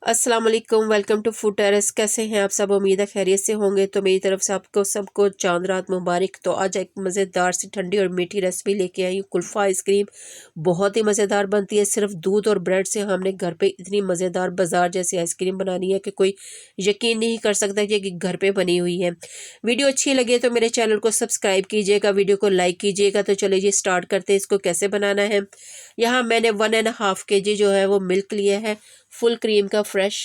अस्सलाम वालेकुम, welcome to food terrace. कैसे हैं आप सब? उम्मीद है खैरियत से होंगे। तो मेरी तरफ से आपको सबको चांद रात मुबारक। तो आज एक मज़ेदार सी ठंडी और मीठी रेसिपी लेके आई हूँ, कुल्फ़ा आइसक्रीम। बहुत ही मज़ेदार बनती है। सिर्फ दूध और ब्रेड से हमने घर पे इतनी मज़ेदार बाजार जैसी आइसक्रीम बनानी है कि कोई यकीन नहीं कर सकता कि घर पे बनी हुई है। वीडियो अच्छी लगे तो मेरे चैनल को सब्सक्राइब कीजिएगा, वीडियो को लाइक कीजिएगा। तो चलिए जी स्टार्ट करते हैं इसको कैसे बनाना है। यहाँ मैंने 1.5 kg जो है वो मिल्क लिया है, फुल क्रीम का फ्रेश।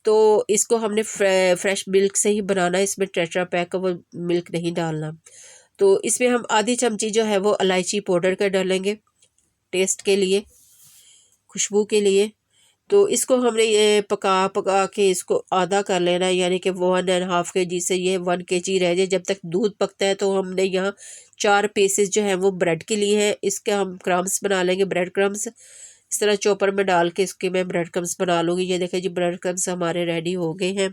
तो इसको हमने फ्रेश मिल्क से ही बनाना है, इसमें टेट्रा पैक का वो मिल्क नहीं डालना। तो इसमें हम आधी चमची जो है वो इलायची पाउडर का डालेंगे टेस्ट के लिए, खुशबू के लिए। तो इसको हमने ये पका पका के इसको आधा कर लेना है, यानी कि 1.5 kg से ये 1 kg रह जाए। जब तक दूध पकता है तो हमने यहाँ 4 पीसेस जो है वो ब्रेड के लिए हैं। इसके हम क्रम्स बना लेंगे, ब्रेड क्रम्स। इस तरह चॉपर में डाल के इसके मैं ब्रेड क्रम्स बना लूँगी। ये देखें जी ब्रेड क्रम्स हमारे रेडी हो गए हैं।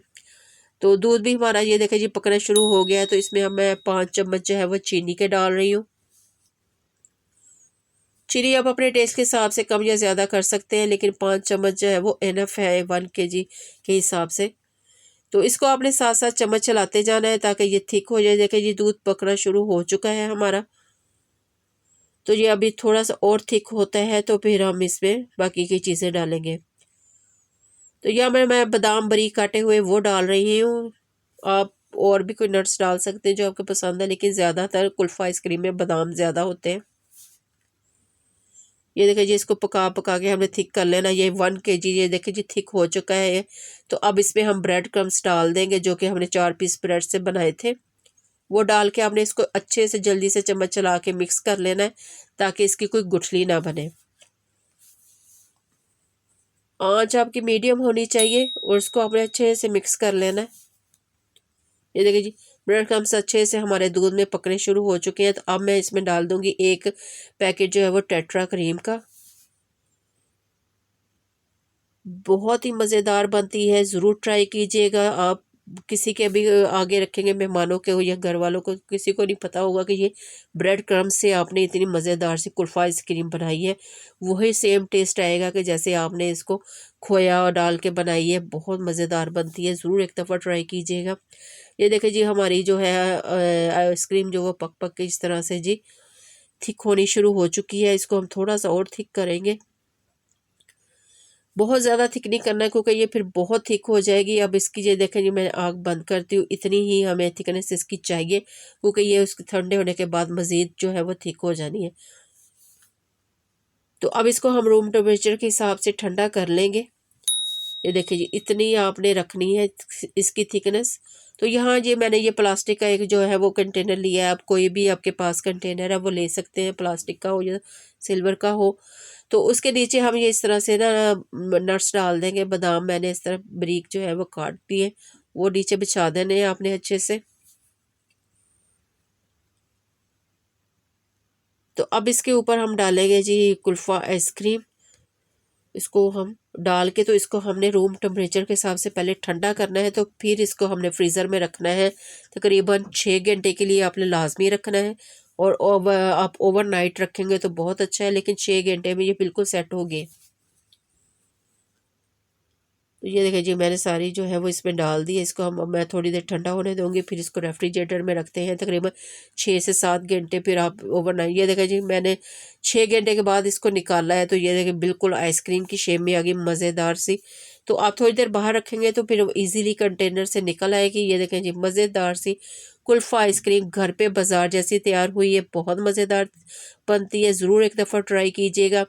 तो दूध भी हमारा ये देखें जी पकना शुरू हो गया है। तो इसमें हम मैं 5 चम्मच जो है वो चीनी के डाल रही हूँ। चीनी आप अपने टेस्ट के हिसाब से कम या ज़्यादा कर सकते हैं, लेकिन 5 चम्मच जो है वो इनफ है 1 kg के हिसाब से। तो इसको आपने साथ साथ चम्मच चलाते जाना है ताकि ये थिक हो जाए। देखिए जी दूध पकना शुरू हो चुका है हमारा। तो ये अभी थोड़ा सा और थिक होता है तो फिर हम इसमें बाकी की चीज़ें डालेंगे। तो यहाँ मैं बादाम बारीक काटे हुए वो डाल रही हूँ। आप और भी कोई नट्स डाल सकते हैं जो आपको पसंद है, लेकिन ज़्यादातर कुल्फ़ा आइसक्रीम में बादाम ज़्यादा होते हैं। ये देखिए जी इसको पका पका के हमने थिक कर लेना। ये 1 kg ये देखिए जी थिक हो चुका है। तो अब इसमें हम ब्रेड क्रम्स डाल देंगे जो कि हमने 4 पीस ब्रेड से बनाए थे। वो डाल के आपने इसको अच्छे से जल्दी से चम्मच चला के मिक्स कर लेना है ताकि इसकी कोई गुठली ना बने। आंच आपकी मीडियम होनी चाहिए और इसको आपने अच्छे से मिक्स कर लेना है। ये देखिए जी ब्रेड क्रम्स अच्छे से हमारे दूध में पकने शुरू हो चुके हैं। तो अब मैं इसमें डाल दूंगी 1 पैकेट जो है वो टेट्रा क्रीम का। बहुत ही मज़ेदार बनती है, ज़रूर ट्राई कीजिएगा आप। किसी के भी आगे रखेंगे मेहमानों के हो या घर वालों को, किसी को नहीं पता होगा कि ये ब्रेड क्रम्ब से आपने इतनी मज़ेदार सी कुल्फ़ा आइसक्रीम बनाई है। वही सेम टेस्ट आएगा कि जैसे आपने इसको खोया डाल के बनाई है। बहुत मज़ेदार बनती है, ज़रूर एक दफ़ा ट्राई कीजिएगा। ये देखिए जी हमारी जो है आइसक्रीम जो वो पक पक के इस तरह से जी थिक होनी शुरू हो चुकी है। इसको हम थोड़ा सा और थिक करेंगे। बहुत ज़्यादा थिक नहीं करना है क्योंकि ये फिर बहुत थिक हो जाएगी। अब इसकी ये देखें जी मैं आग बंद करती हूँ। इतनी ही हमें थिकनेस इसकी चाहिए क्योंकि ये उसके ठंडे होने के बाद मज़ीद जो है वो थिक हो जानी है। तो अब इसको हम रूम टेम्परेचर के हिसाब से ठंडा कर लेंगे। ये देखिए जी इतनी आपने रखनी है इसकी थिकनेस। तो यहाँ ये मैंने ये प्लास्टिक का एक जो है वो कंटेनर लिया है। आप कोई भी आपके पास कंटेनर है वो ले सकते हैं, प्लास्टिक का हो या सिल्वर का हो। तो उसके नीचे हम ये इस तरह से ना नट्स डाल देंगे। बादाम मैंने इस तरह बारीक जो है वो काट दिए, वो नीचे बिछा देने हैं आपने अच्छे से। तो अब इसके ऊपर हम डालेंगे जी कुल्फ़ा आइसक्रीम। इसको हम डाल के तो इसको हमने रूम टेम्परेचर के हिसाब से पहले ठंडा करना है। तो फिर इसको हमने फ्रीज़र में रखना है। तकरीबन 6 घंटे के लिए आपने लाजमी रखना है। और आप ओवरनाइट रखेंगे तो बहुत अच्छा है, लेकिन 6 घंटे में ये बिल्कुल सेट हो गए। तो ये देखिए जी मैंने सारी जो है वो इसमें डाल दी है। इसको हम मैं थोड़ी देर ठंडा होने दूंगी, फिर इसको रेफ्रिजरेटर में रखते हैं तकरीबन 6 से 7 घंटे। फिर आप ओवरनाइट ये देखिए जी मैंने 6 घंटे के बाद इसको निकाला है। तो ये देखिए बिल्कुल आइसक्रीम की शेप में आ गई मज़ेदार सी। तो आप थोड़ी देर बाहर रखेंगे तो फिर इजीली कंटेनर से निकल आएगी। ये देखें जी मज़ेदार सी कुल्फ़ा आइसक्रीम घर पे बाजार जैसी तैयार हुई है। बहुत मज़ेदार बनती है, ज़रूर एक दफ़ा ट्राई कीजिएगा।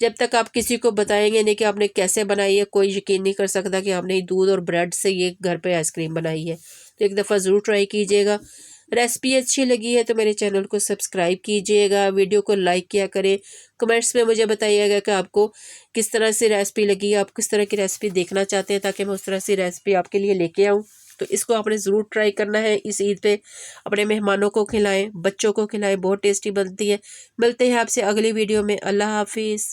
जब तक आप किसी को बताएंगे नहीं कि आपने कैसे बनाई है, कोई यकीन नहीं कर सकता कि आपने दूध और ब्रेड से ये घर पे आइसक्रीम बनाई है। तो एक दफ़ा ज़रूर ट्राई कीजिएगा। रेसिपी अच्छी लगी है तो मेरे चैनल को सब्सक्राइब कीजिएगा, वीडियो को लाइक किया करें। कमेंट्स में मुझे बताइएगा कि आपको किस तरह से रेसिपी लगी, आप किस तरह की रेसिपी देखना चाहते हैं ताकि मैं उस तरह से रेसिपी आपके लिए लेके आऊँ। तो इसको आपने ज़रूर ट्राई करना है इस ईद पे। अपने मेहमानों को खिलाएं, बच्चों को खिलाएं, बहुत टेस्टी बनती है। मिलते हैं आपसे अगली वीडियो में। अल्लाह हाफिज़।